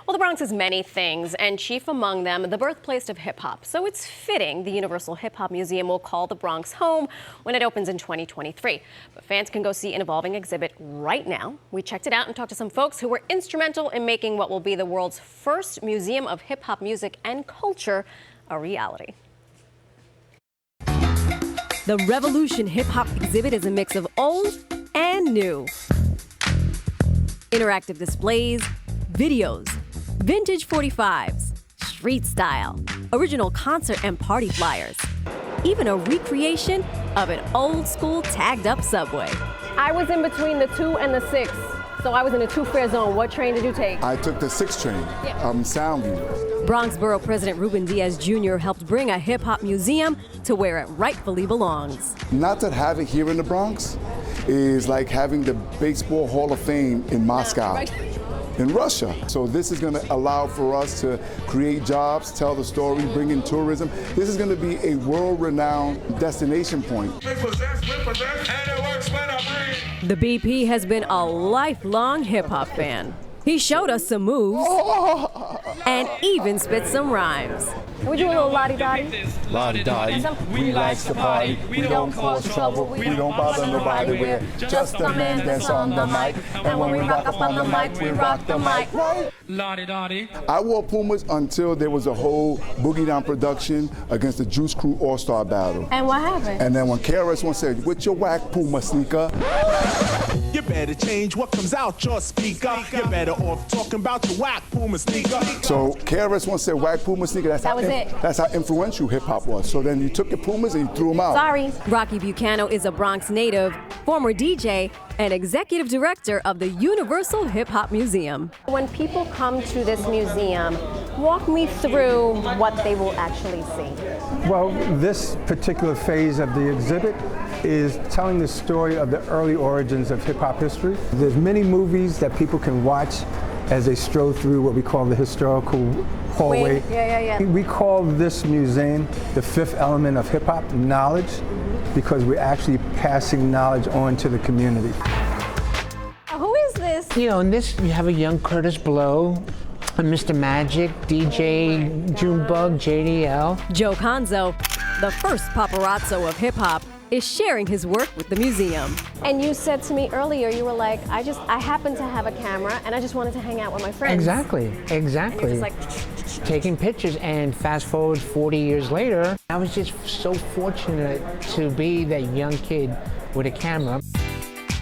Well, the Bronx is many things, and chief among them, the birthplace of hip-hop. So it's fitting the Universal Hip Hop Museum will call the Bronx home when it opens in 2023. But fans can go see an evolving exhibit right now. We checked it out and talked to some folks who were instrumental in making what will be the world's first museum of hip-hop music and culture a reality. The Revolution Hip Hop exhibit is a mix of old and new. Interactive displays, videos, vintage 45s, street style, original concert and party flyers, even a recreation of an old school tagged up subway. I was in between the 2 and the 6, so I was in a 2-fare zone. What train did you take? I took the 6 train, Soundview. Bronx Borough President Ruben Diaz Jr. helped bring a hip-hop museum to where it rightfully belongs. Not to have it here in the Bronx is like having the Baseball Hall of Fame in Moscow, in Russia. So this is going to allow for us to create jobs, tell the story, bring in tourism. This is going to be a world-renowned destination point. The BP has been a lifelong hip-hop fan. He showed us some moves and even spit some rhymes. We do a little lottie-dottie. Lottie-dottie, we likes to party, we don't cause trouble, we don't bother nobody, we're just a man that's on the mic, and when we rock up on the mic, we rock the mic, right? Lottie-dottie. I wore Pumas until there was a whole Boogie Down production against the Juice Crew All-Star Battle. And what happened? And then when KRS-One said, "With your whack Puma sneaker," you better change what comes out your speaker. You're better off talking about your whack Puma sneaker. So KRS-One said, "Whack Puma sneaker." That's how influential hip hop was. So then you took your Pumas and you threw them out. Sorry. Rocky Bucano is a Bronx native, former DJ, and executive director of the Universal Hip Hop Museum. When people come to this museum, walk me through what they will actually see. Well, this particular phase of the exhibit is telling the story of the early origins of hip-hop history. There's many movies that people can watch as they stroll through what we call the historical hallway. We call this museum the fifth element of hip-hop, knowledge, because we're actually passing knowledge on to the community. Who is this? You know, in this you have a young Curtis Blow, a Mr. Magic, DJ Junebug, JDL. Joe Conzo, the first paparazzo of hip-hop, is sharing his work with the museum. And you said to me earlier, you were like, I happen to have a camera and I just wanted to hang out with my friends. Exactly. And you're just like, taking pictures, and fast forward 40 years later, I was just so fortunate to be that young kid with a camera.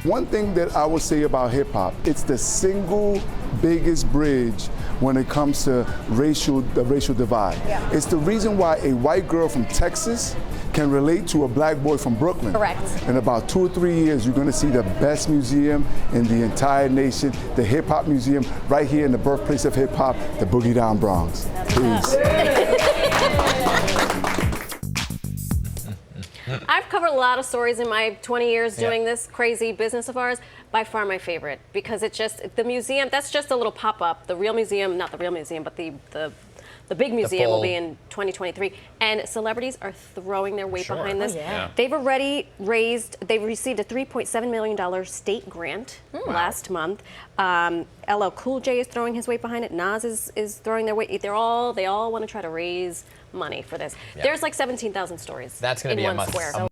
One thing that I would say about hip hop, it's the single biggest bridge when it comes to the racial divide. Yeah. It's the reason why a white girl from Texas can relate to a black boy from Brooklyn. Correct. In about 2 or 3 years, you're going to see the best museum in the entire nation, the Hip Hop Museum, right here in the birthplace of hip hop, the Boogie Down Bronx. Peace. I've covered a lot of stories in my 20 years doing this crazy business of ours. By far my favorite, because it's just, the museum, that's just a little pop-up. The real museum, not the real museum, but the big museum will be in 2023. And celebrities are throwing their weight behind this. They've already they received a $3.7 million state grant last month. LL Cool J is throwing his weight behind it. Nas is throwing their weight. They all want to try to raise money for this. There's like 17,000 stories in one square.